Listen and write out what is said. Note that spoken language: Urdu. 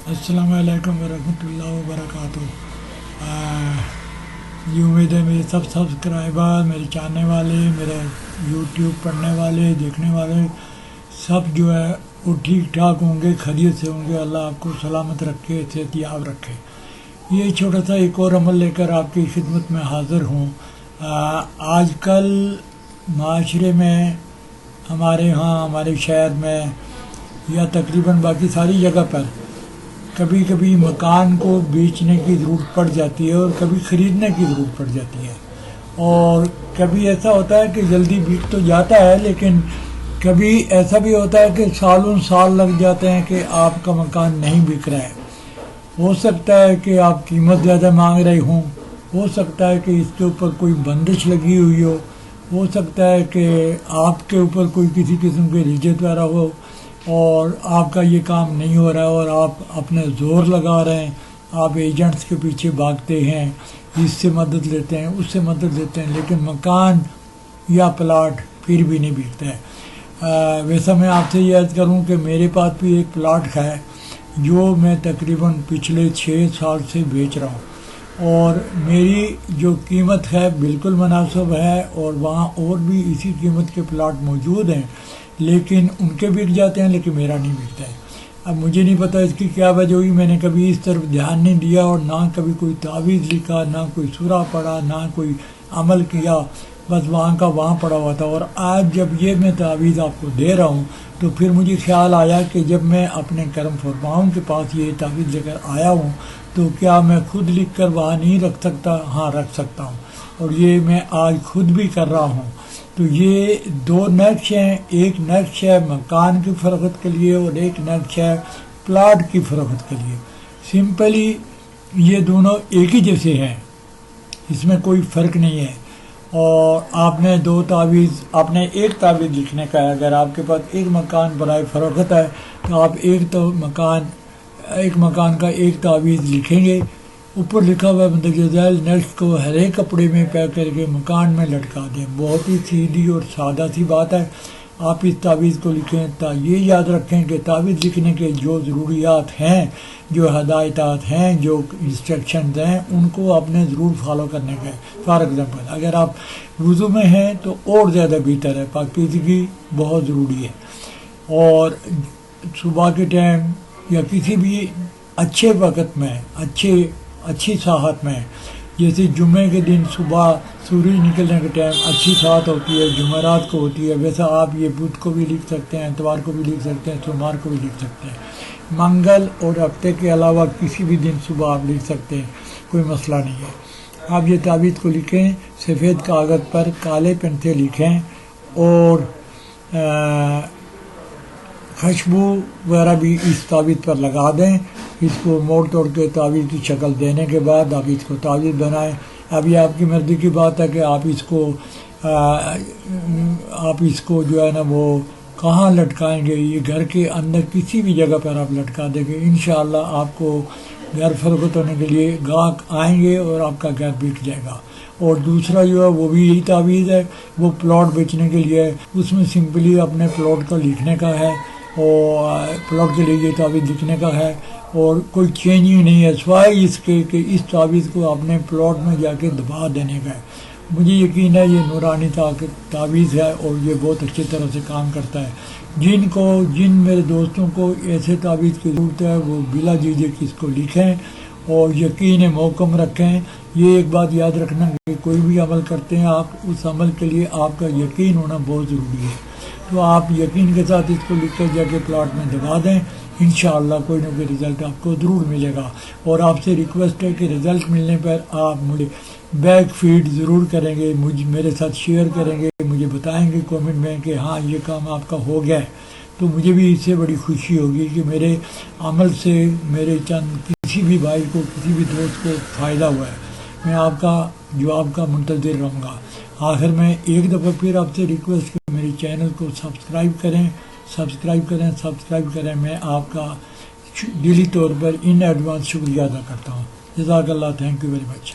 السلام علیکم ورحمۃ اللہ وبرکاتہ۔ یہ امید ہے میرے سب سبسکرائبر، میرے چاہنے والے، میرا یوٹیوب پڑھنے والے، دیکھنے والے سب جو ہے وہ ٹھیک ٹھاک ہوں گے، خیریت سے ہوں گے۔ اللہ آپ کو سلامت رکھے، صحت یاب رکھے۔ یہ چھوٹا سا ایک اور عمل لے کر آپ کی خدمت میں حاضر ہوں۔ آج کل معاشرے میں ہمارے ہاں، ہمارے شہر میں یا تقریباً باقی ساری جگہ پر کبھی کبھی مکان کو بیچنے کی ضرورت پڑ جاتی ہے اور کبھی خریدنے کی ضرورت پڑ جاتی ہے، اور کبھی ایسا ہوتا ہے کہ جلدی بک تو جاتا ہے، لیکن کبھی ایسا بھی ہوتا ہے کہ سالوں سال لگ جاتے ہیں کہ آپ کا مکان نہیں بک رہا ہے۔ ہو سکتا ہے کہ آپ قیمت زیادہ مانگ رہے ہوں، ہو سکتا ہے کہ اس کے اوپر کوئی بندش لگی ہوئی ہو سکتا ہے کہ آپ کے اوپر کوئی کسی قسم کے رجت وغیرہ ہو اور آپ کا یہ کام نہیں ہو رہا ہے اور آپ اپنے زور لگا رہے ہیں، آپ ایجنٹس کے پیچھے بھاگتے ہیں، اس سے مدد لیتے ہیں، اس سے مدد لیتے ہیں، لیکن مکان یا پلاٹ پھر بھی نہیں بکتا ہے۔ ویسا میں آپ سے یہ عرض کروں کہ میرے پاس بھی ایک پلاٹ ہے جو میں تقریباً پچھلے 6 سال سے بیچ رہا ہوں، اور میری جو قیمت ہے بالکل مناسب ہے، اور وہاں اور بھی اسی قیمت کے پلاٹ موجود ہیں، لیکن ان کے بک جاتے ہیں لیکن میرا نہیں بکتا ہے۔ اب مجھے نہیں پتہ اس کی کیا وجہ ہوئی، میں نے کبھی اس طرف دھیان نہیں دیا، اور نہ کبھی کوئی تعویذ لکھا، نہ کوئی سورہ پڑھا، نہ کوئی عمل کیا، بس وہاں کا وہاں پڑا ہوا تھا۔ اور آج جب یہ میں تعویذ آپ کو دے رہا ہوں تو پھر مجھے خیال آیا کہ جب میں اپنے کرم فرماؤں کے پاس یہ تعویذ لے کر آیا ہوں تو کیا میں خود لکھ کر وہاں نہیں رکھ سکتا؟ ہاں، رکھ سکتا ہوں، اور یہ میں آج خود بھی کر رہا ہوں۔ تو یہ 2 نقش ہیں، ایک نقش ہے مکان کی فروخت کے لیے اور ایک نقش ہے پلاٹ کی فروخت کے لیے۔ سمپلی یہ دونوں ایک ہی جیسے ہیں، اس میں کوئی فرق نہیں ہے۔ اور آپ نے ایک تعویذ لکھنے کا ہے۔ اگر آپ کے پاس ایک مکان برائے فروخت ہے تو آپ ایک مکان کا ایک تعویذ لکھیں گے، اوپر لکھا ہوا مندرجہ ذیل نقش کو ہرے کپڑے میں پیک کر کے مکان میں لٹکا دیں۔ بہت ہی سیدھی اور سادہ سی بات ہے۔ آپ اس تعویذ کو لکھیں تو یہ یاد رکھیں کہ تعویذ لکھنے کے جو ضروریات ہیں، جو ہدایات ہیں، جو انسٹرکشنز ہیں، ان کو آپ نے ضرور فالو کرنے کا ہے۔ فار ایگزامپل اگر آپ وضو میں ہیں تو اور زیادہ بہتر ہے، پاکیزگی بہت ضروری ہے، اور صبح کے ٹائم یا کسی بھی اچھے وقت میں اچھی ساحت میں، جیسے جمعے کے دن صبح سورج نکلنے کے ٹائم اچھی ساحت ہوتی ہے، جمعرات کو ہوتی ہے، ویسا آپ یہ بدھ کو بھی لکھ سکتے ہیں، اتوار کو بھی لکھ سکتے ہیں، سوموار کو بھی لکھ سکتے ہیں، منگل اور ہفتے کے علاوہ کسی بھی دن صبح آپ لکھ سکتے ہیں، کوئی مسئلہ نہیں ہے۔ آپ یہ تعویذ کو لکھیں، سفید کاغذ پر کالے پن سے لکھیں، اور خوشبو وغیرہ بھی اس تعویذ پر لگا دیں۔ اس کو موڑ توڑ کے تعویذ کی شکل دینے کے بعد آپ اس کو تعویذ بنائیں۔ اب یہ آپ کی مرضی کی بات ہے کہ آپ اس کو جو ہے نا وہ کہاں لٹکائیں گے۔ یہ گھر کے اندر کسی بھی جگہ پر آپ لٹکا دیں گے، انشاءاللہ آپ کو گھر فروخت ہونے کے لیے گاہک آئیں گے اور آپ کا گھر بک جائے گا۔ اور دوسرا جو ہے وہ بھی یہی تعویذ ہے، وہ پلاٹ بیچنے کے لیے ہے۔ اس میں سمپلی اپنے پلاٹ کو لکھنے کا ہے، اور پلاٹ کے لیے یہ تعویذ لکھنے کا ہے، اور کوئی چینجنگ نہیں ہے سوائے اس کے کہ اس تعویذ کو اپنے پلاٹ میں جا کے دبا دینے کا ہے۔ مجھے یقین ہے یہ نورانی تعویذ ہے اور یہ بہت اچھی طرح سے کام کرتا ہے۔ جن میرے دوستوں کو ایسے تعویذ کی ضرورت ہے وہ بلا جھجک اس کو لکھیں اور یقین محکم رکھیں۔ یہ ایک بات یاد رکھنا کہ کوئی بھی عمل کرتے ہیں، آپ اس عمل کے لیے آپ کا یقین ہونا بہت ضروری ہے۔ تو آپ یقین کے ساتھ اس کو لکھ کر جا کے پلاٹ میں دبا دیں، انشاءاللہ کوئی نہ کوئی رزلٹ آپ کو ضرور ملے گا۔ اور آپ سے ریکویسٹ ہے کہ رزلٹ ملنے پر آپ مجھے بیک فیڈ ضرور کریں گے، میرے ساتھ شیئر کریں گے، مجھے بتائیں گے کامنٹ میں کہ ہاں یہ کام آپ کا ہو گیا ہے، تو مجھے بھی اس سے بڑی خوشی ہوگی کہ میرے عمل سے میرے کسی بھی بھائی کو، کسی بھی دوست کو فائدہ ہوا ہے۔ میں آپ کا جواب کا منتظر رہوں گا۔ آخر میں ایک دفعہ پھر آپ سے ریکویسٹ کہ میرے چینل کو سبسکرائب کریں۔ میں آپ کا دلی طور پر ان ایڈوانس شکریہ ادا کرتا ہوں۔ جزاک اللہ، تھینک یو ویری مچ۔